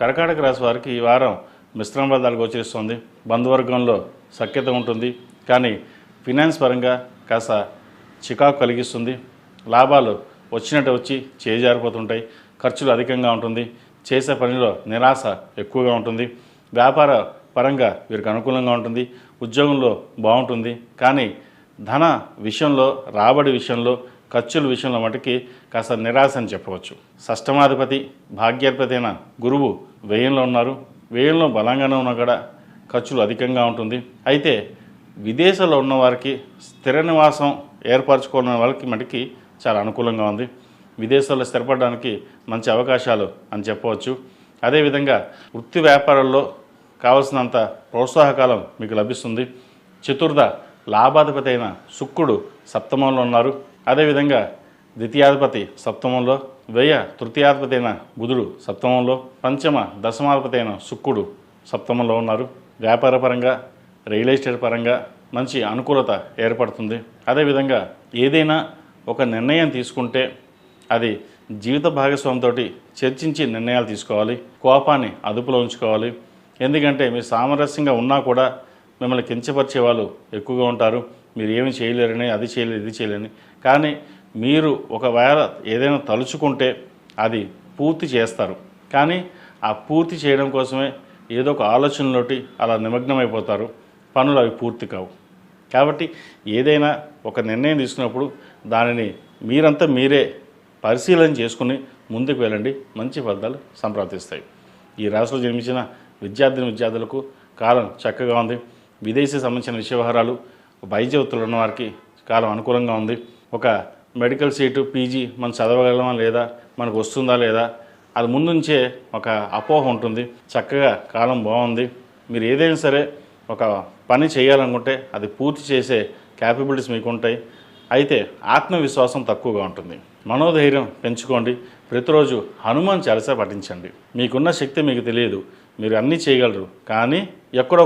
కర్కాటక రాశి వారికి ఈ వారం మిశ్రమ ఫలితాలు గోచరిస్తుంది. బంధువర్గంలో సఖ్యత ఉంటుంది, కానీ ఫినాన్స్ పరంగా కాస్త చికాకు కలిగిస్తుంది. లాభాలు వచ్చినట్టు వచ్చి చేజారిపోతుంటాయి. ఖర్చులు అధికంగా ఉంటుంది. చేసే పనిలో నిరాశ ఎక్కువగా ఉంటుంది. వ్యాపార పరంగా వీరికి అనుకూలంగా ఉంటుంది. ఉద్యోగంలో బాగుంటుంది, కానీ ధన విషయంలో, రాబడి విషయంలో, ఖర్చుల విషయంలో మటుకి కాస్త నిరాశ అని చెప్పవచ్చు. షష్టమాధిపతి భాగ్యాధిపతి అయిన గురువు వ్యయంలో ఉన్నారు. వ్యయంలో బలంగానే ఉన్నా కూడా ఖర్చులు అధికంగా ఉంటుంది. అయితే విదేశాల్లో ఉన్న వారికి స్థిర నివాసం ఏర్పరచుకోవడం వాళ్ళకి మటుకి చాలా అనుకూలంగా ఉంది. విదేశాల్లో స్థిరపడడానికి మంచి అవకాశాలు అని చెప్పవచ్చు. అదేవిధంగా వృత్తి వ్యాపారాల్లో కావలసినంత ప్రోత్సాహకాలం మీకు లభిస్తుంది. చతుర్థ లాభాధిపతి అయిన శుక్రుడు సప్తమంలో ఉన్నారు. అదేవిధంగా ద్వితీయాధిపతి సప్తమంలో, వ్యయ తృతీయాధిపతి అయిన బుధుడు సప్తమంలో, పంచమ దశమాధిపతి అయిన శుక్రుడు సప్తమంలో ఉన్నారు. వ్యాపార పరంగా, రియల్ ఎస్టేట్ పరంగా మంచి అనుకూలత ఏర్పడుతుంది. అదేవిధంగా ఏదైనా ఒక నిర్ణయం తీసుకుంటే అది జీవిత భాగస్వామితో చర్చించి నిర్ణయాలు తీసుకోవాలి. కోపాన్ని అదుపులో ఉంచుకోవాలి. ఎందుకంటే మీరు సామరస్యంగా ఉన్నా కూడా మిమ్మల్ని కించపరిచే వాళ్ళు ఎక్కువగా ఉంటారు. మీరు ఏమి చేయలేరని, అది చేయలేరు, ఇది చేయలేరని. కానీ మీరు ఒకవేళ ఏదైనా తలుచుకుంటే అది పూర్తి చేస్తారు. కానీ ఆ పూర్తి చేయడం కోసమే ఏదో ఒక ఆలోచనలోటి అలా నిమగ్నమైపోతారు. పనులు అవి పూర్తి కావు. కాబట్టి ఏదైనా ఒక నిర్ణయం తీసుకున్నప్పుడు దానిని మీరే పరిశీలన చేసుకుని ముందుకు వెళ్ళండి. మంచి ఫలితాలు సంప్రాప్తిస్తాయి. ఈ రాశిలో జన్మించిన విద్యార్థులకు కాలం చక్కగా ఉంది. విదేశీ సంబంధించిన విషయ వ్యవహారాలు, వైద్య వృత్తులు ఉన్న వారికి కాలం అనుకూలంగా ఉంది. ఒక మెడికల్ సీటు, పీజీ మనం చదవగలమా లేదా, మనకు వస్తుందా లేదా, అది ముందుంచే ఒక అపోహ ఉంటుంది. చక్కగా కాలం బాగుంది. మీరు ఏదైనా సరే ఒక పని చేయాలనుకుంటే అది పూర్తి చేసే క్యాపబిలిటీస్ మీకు ఉంటాయి. అయితే ఆత్మవిశ్వాసం తక్కువగా ఉంటుంది. మనోధైర్యం పెంచుకోండి. ప్రతిరోజు హనుమాన్ చాలీసా పఠించండి. మీకున్న శక్తి మీకు తెలియదు, మీరు అన్నీ చేయగలరు, కానీ ఎక్కడో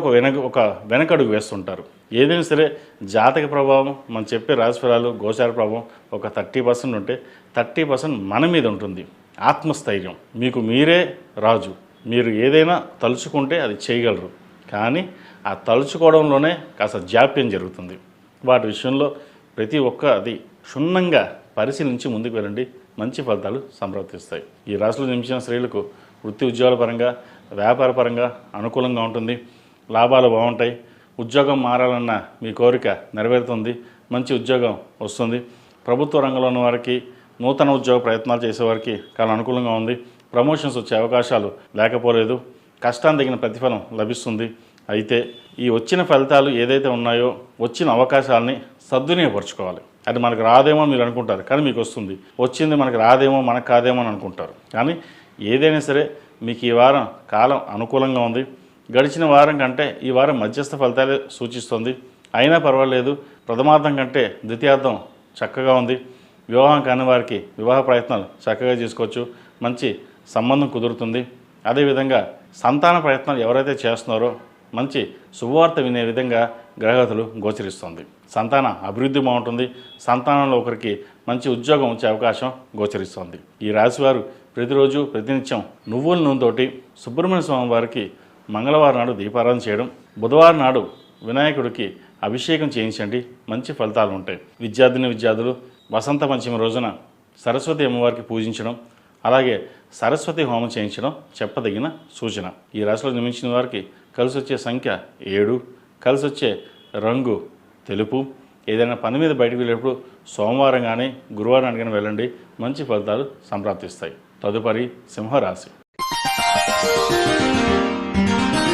ఒక వెనకడుగు వేస్తుంటారు. ఏదైనా సరే జాతక ప్రభావం, మనం చెప్పే రాశిఫలాలు, గోచార ప్రభావం ఒక 30% ఉంటే 30% మన మీద ఉంటుంది. ఆత్మస్థైర్యం, మీకు మీరే రాజు. మీరు ఏదైనా తలుచుకుంటే అది చేయగలరు, కానీ ఆ తలుచుకోవడంలోనే కాస్త జాప్యం జరుగుతుంది. వాటి విషయంలో ప్రతి అది క్షుణ్ణంగా పరిశీలించి ముందుకు వెళ్ళండి. మంచి ఫలితాలు సంప్రాప్తిస్తాయి. ఈ రాశిలో జన్మించిన స్త్రీలకు వృత్తి ఉద్యోగాల పరంగా, వ్యాపార పరంగా అనుకూలంగా ఉంటుంది. లాభాలు బాగుంటాయి. ఉద్యోగం మారాలన్న మీ కోరిక నెరవేరుతుంది. మంచి ఉద్యోగం వస్తుంది. ప్రభుత్వ రంగంలో ఉన్న వారికి, నూతన ఉద్యోగ ప్రయత్నాలు చేసేవారికి చాలా అనుకూలంగా ఉంది. ప్రమోషన్స్ వచ్చే అవకాశాలు లేకపోలేదు. కష్టానికి తగిన ప్రతిఫలం లభిస్తుంది. అయితే ఈ వచ్చిన ఫలితాలు ఏదైతే ఉన్నాయో, వచ్చిన అవకాశాలని సద్వినియోగపరచుకోవాలి. అది మనకు రాదేమో మీరు అనుకుంటారు, కానీ మీకు వస్తుంది. వచ్చింది మనకు రాదేమో, మనకు కాదేమో అని అనుకుంటారు. కానీ ఏదైనా సరే మీకు ఈ వారం కాలం అనుకూలంగా ఉంది. గడిచిన వారం కంటే ఈ వారం మధ్యస్థ ఫలితాలే సూచిస్తుంది. అయినా పర్వాలేదు. ప్రథమార్థం కంటే ద్వితీయార్థం చక్కగా ఉంది. వివాహం కాని వారికి వివాహ ప్రయత్నాలు చక్కగా చేసుకోవచ్చు. మంచి సంబంధం కుదురుతుంది. అదేవిధంగా సంతాన ప్రయత్నాలు ఎవరైతే చేస్తున్నారో మంచి శుభవార్త వినే విధంగా గ్రహగతులు గోచరిస్తుంది. సంతాన అభివృద్ధి బాగుంటుంది. సంతానంలో ఒకరికి మంచి ఉద్యోగం వచ్చే అవకాశం గోచరిస్తుంది. ఈ రాశివారు ప్రతిరోజు ప్రతినిత్యం నువ్వుల నూనెతోటి సుబ్రహ్మణ్య స్వామి వారికి మంగళవారం నాడు దీపారాధన చేయడం, బుధవారం నాడు వినాయకుడికి అభిషేకం చేయించండి. మంచి ఫలితాలు ఉంటాయి. విద్యార్థులు వసంత పంచమి రోజున సరస్వతి అమ్మవారికి పూజించడం, అలాగే సరస్వతి హోమం చేయించడం చెప్పదగిన సూచన. ఈ రాశిలో జన్మించిన వారికి కలిసి వచ్చే సంఖ్య 7, కలిసి వచ్చే రంగు తెలుపు. ఏదైనా పని మీద బయటకు వెళ్ళేటప్పుడు సోమవారం కానీ గురువారం కానీ వెళ్ళండి. మంచి ఫలితాలు సంప్రాప్తిస్తాయి. తదుపరి సింహరాశి.